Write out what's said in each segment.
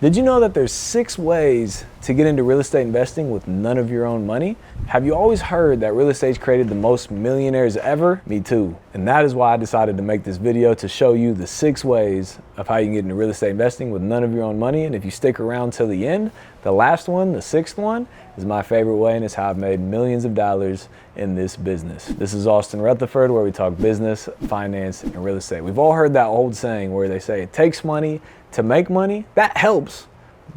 Did you know that there's 6 ways to get into real estate investing with none of your own money? Have you always heard that real estate's created the most millionaires ever? Me too. And that is why I decided to make this video to show you the 6 ways of how you can get into real estate investing with none of your own money. And if you stick around till the end, the last one, the 6th one, is my favorite way, and it's how I've made millions of dollars in this business. This is Austin Rutherford, where we talk business, finance, and real estate. We've all heard that old saying where they say it takes money to make money. That helps,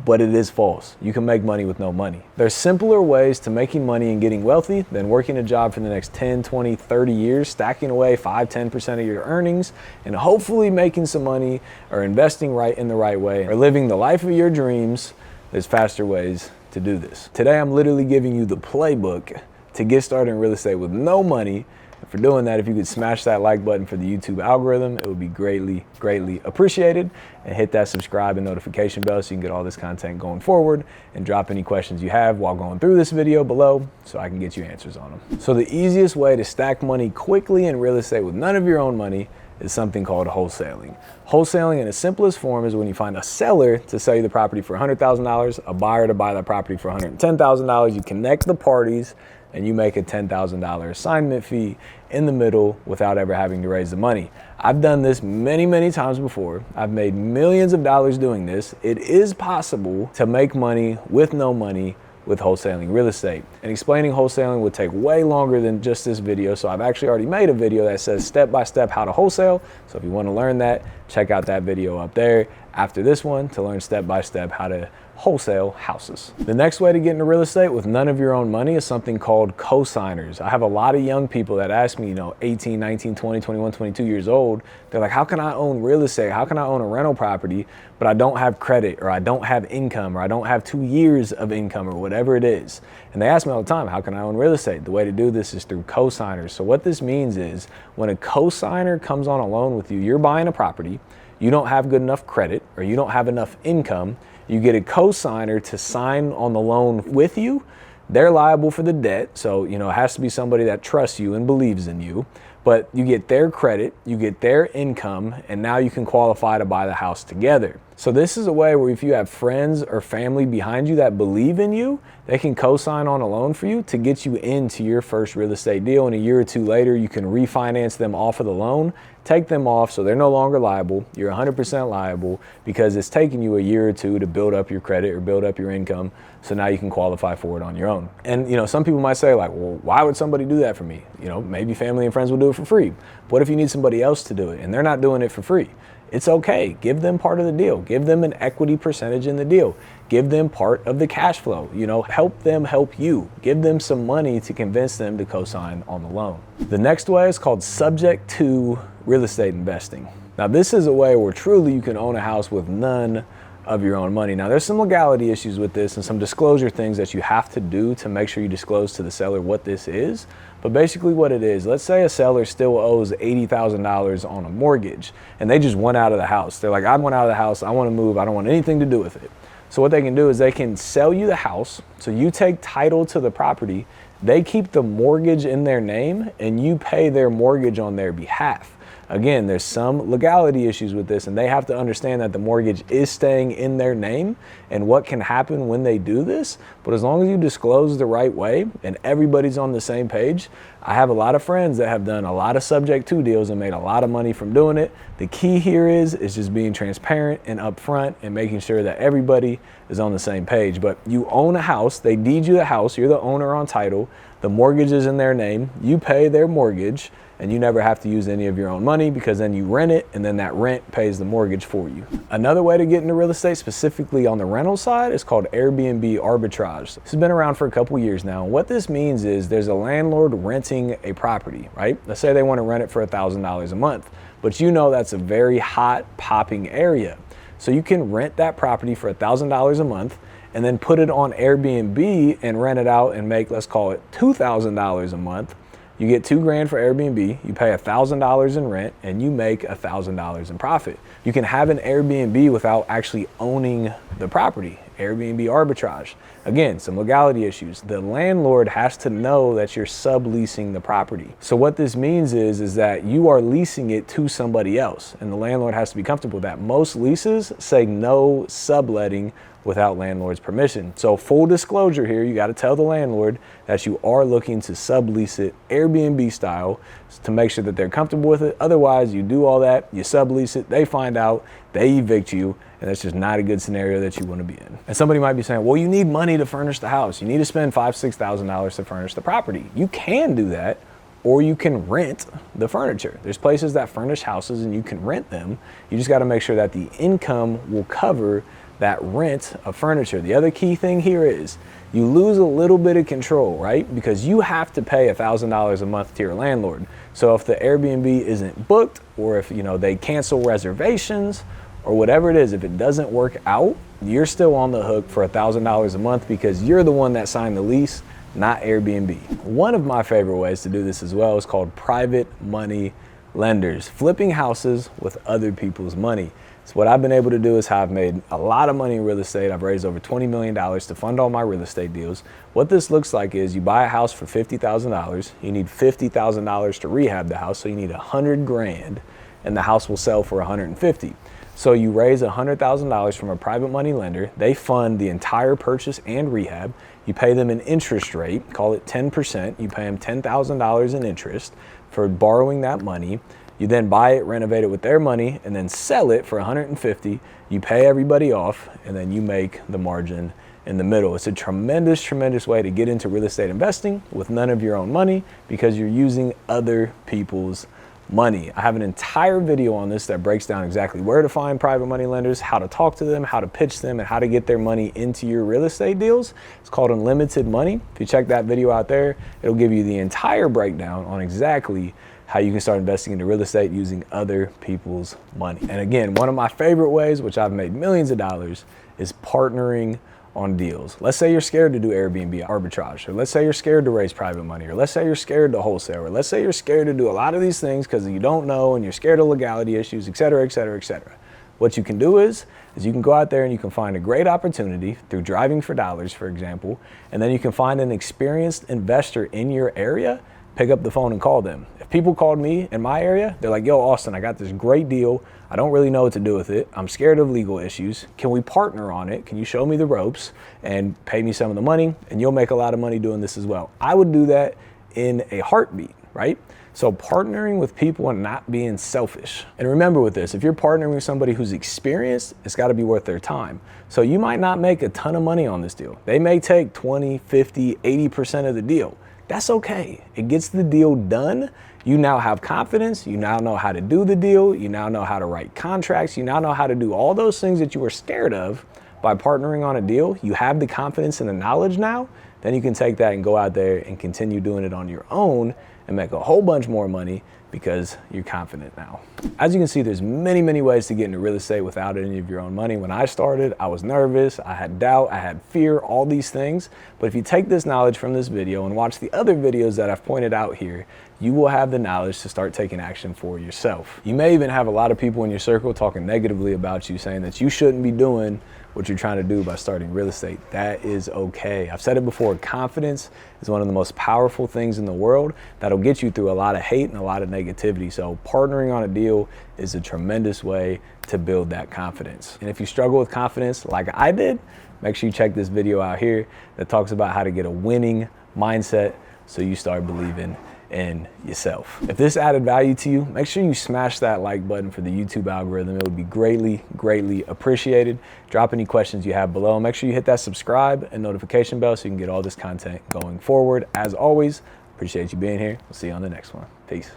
but it is false. You can make money with no money. There's simpler ways to making money and getting wealthy than working a job for the next 10, 20, 30 years, stacking away 5, 10% of your earnings, and hopefully making some money or investing right in the right way or living the life of your dreams. There's faster ways to do this. Today, I'm literally giving you the playbook to get started in real estate with no money. And for doing that, if you could smash that like button for the YouTube algorithm, it would be greatly, greatly appreciated. And hit that subscribe and notification bell so you can get all this content going forward, and drop any questions you have while going through this video below so I can get you answers on them. So the easiest way to stack money quickly in real estate with none of your own money is something called wholesaling. Wholesaling in its simplest form is when you find a seller to sell you the property for $100,000, a buyer to buy that property for $110,000. You connect the parties and you make a $10,000 assignment fee in the middle without ever having to raise the money. I've done this many, many times before. I've made millions of dollars doing this. It is possible to make money with no money with wholesaling real estate. And explaining wholesaling would take way longer than just this video. So I've actually already made a video that says step-by-step how to wholesale. So if you want to learn that, check out that video up there after this one to learn step-by-step how to wholesale houses. The next way to get into real estate with none of your own money is something called co-signers. I have a lot of young people that ask me, 18, 19, 20, 21, 22 years old. They're like, how can I own real estate? How can I own a rental property, but I don't have credit, or I don't have income, or I don't have 2 years of income, or whatever it is. And they ask me all the time, how can I own real estate? The way to do this is through co-signers. So what this means is when a co-signer comes on a loan with you, you're buying a property, you don't have good enough credit, or you don't have enough income, you get a co-signer to sign on the loan with you. They're liable for the debt. So, it has to be somebody that trusts you and believes in you, but you get their credit, you get their income, and now you can qualify to buy the house together. So this is a way where if you have friends or family behind you that believe in you, they can co-sign on a loan for you to get you into your first real estate deal. And a year or two later, you can refinance them off of the loan, take them off so they're no longer liable. You're 100% liable because it's taken you a year or two to build up your credit or build up your income. So now you can qualify for it on your own. And some people might say like, well, why would somebody do that for me? Maybe family and friends will do it for free. What if you need somebody else to do it and they're not doing it for free? It's okay. Give them part of the deal. Give them an equity percentage in the deal. Give them part of the cash flow. Help them help you. Give them some money to convince them to co-sign on the loan. The next way is called subject to real estate investing. Now, this is a way where truly you can own a house with none of your own money. Now, there's some legality issues with this and some disclosure things that you have to do to make sure you disclose to the seller what this is. But basically what it is, let's say a seller still owes $80,000 on a mortgage and they just went out of the house. They're like, I went out of the house, I want to move, I don't want anything to do with it. So what they can do is they can sell you the house. So you take title to the property, they keep the mortgage in their name and you pay their mortgage on their behalf. Again, there's some legality issues with this and they have to understand that the mortgage is staying in their name and what can happen when they do this. But as long as you disclose the right way and everybody's on the same page, I have a lot of friends that have done a lot of subject to deals and made a lot of money from doing it. The key here is just being transparent and upfront and making sure that everybody is on the same page. But you own a house, they deed you the house, you're the owner on title, the mortgage is in their name, you pay their mortgage, and you never have to use any of your own money because then you rent it and then that rent pays the mortgage for you. Another way to get into real estate, specifically on the rental side, is called AIRBNB arbitrage. This has been around for a couple years now. What this means is there's a landlord renting a property, right? Let's say they want to rent it for $1,000 a month, but that's a very hot popping area. So you can rent that property for $1,000 a month and then put it on Airbnb and rent it out and make, let's call it $2,000 a month. You get $2,000 for Airbnb, you pay $1,000 in rent, and you make $1,000 in profit. You can have an Airbnb without actually owning the property. Airbnb arbitrage. Again, some legality issues. The landlord has to know that you're subleasing the property. So what this means is that you are leasing it to somebody else, and the landlord has to be comfortable with that. Most leases say no subletting without landlord's permission. So full disclosure here, you got to tell the landlord that you are looking to sublease it Airbnb style to make sure that they're comfortable with it. Otherwise, you do all that, you sublease it, they find out, they evict you, and that's just not a good scenario that you want to be in. And somebody might be saying, well, you need money to furnish the house. You need to spend $5,000, $6,000 to furnish the property. You can do that, or you can rent the furniture. There's places that furnish houses and you can rent them. You just got to make sure that the income will cover that rent of furniture. The other key thing here is you lose a little bit of control, right? Because you have to pay $1,000 a month to your landlord. So if the Airbnb isn't booked, or if they cancel reservations or whatever it is, if it doesn't work out, you're still on the hook for $1,000 a month because you're the one that signed the lease, not Airbnb. One of my favorite ways to do this as well is called private money lenders, flipping houses with other people's money. So what I've been able to do is I've made a lot of money in real estate. I've raised over $20 million to fund all my real estate deals. What this looks like is you buy a house for $50,000. You need $50,000 to rehab the house. So you need $100 grand and the house will sell for $150,000. So you raise $100,000 from a private money lender. They fund the entire purchase and rehab. You pay them an interest rate, call it 10%. You pay them $10,000 in interest for borrowing that money. You then buy it, renovate it with their money, and then sell it for $150,000. You pay everybody off, and then you make the margin in the middle. It's a tremendous, tremendous way to get into real estate investing with none of your own money because you're using other people's money. I have an entire video on this that breaks down exactly where to find private money lenders, how to talk to them, how to pitch them, and how to get their money into your real estate deals. It's called Unlimited Money. If you check that video out there, it'll give you the entire breakdown on exactly how you can start investing into real estate using other people's money. And again, one of my favorite ways, which I've made millions of dollars, is partnering on deals. Let's say you're scared to do Airbnb arbitrage, or let's say you're scared to raise private money, or let's say you're scared to wholesale, or let's say you're scared to do a lot of these things because you don't know and you're scared of legality issues, et cetera, et cetera, et cetera. What you can do is you can go out there and you can find a great opportunity through driving for dollars, for example, and then you can find an experienced investor in your area, pick up the phone and call them. If people called me in my area, they're like, yo, Austin, I got this great deal. I don't really know what to do with it. I'm scared of legal issues. Can we partner on it? Can you show me the ropes and pay me some of the money? And you'll make a lot of money doing this as well. I would do that in a heartbeat, right? So partnering with people and not being selfish. And remember with this, if you're partnering with somebody who's experienced, it's got to be worth their time. So you might not make a ton of money on this deal. They may take 20, 50, 80% of the deal. That's okay. It gets the deal done. You now have confidence. You now know how to do the deal. You now know how to write contracts. You now know how to do all those things that you were scared of by partnering on a deal. You have the confidence and the knowledge now. Then you can take that and go out there and continue doing it on your own and make a whole bunch more money because you're confident now. As you can see, there's many, many ways to get into real estate without any of your own money. When I started, I was nervous, I had doubt, I had fear, all these things. But if you take this knowledge from this video and watch the other videos that I've pointed out here, you will have the knowledge to start taking action for yourself. You may even have a lot of people in your circle talking negatively about you, saying that you shouldn't be doing what you're trying to do by starting real estate. That is okay. I've said it before, confidence is one of the most powerful things in the world that'll get you through a lot of hate and a lot of negativity. So partnering on a deal is a tremendous way to build that confidence. And if you struggle with confidence like I did, make sure you check this video out here that talks about how to get a winning mindset so you start believing in yourself. If this added value to you, make sure you smash that like button for the YouTube algorithm. It would be greatly, greatly appreciated. Drop any questions you have below. Make sure you hit that subscribe and notification bell so you can get all this content going forward. As always, appreciate you being here. We'll see you on the next one. Peace.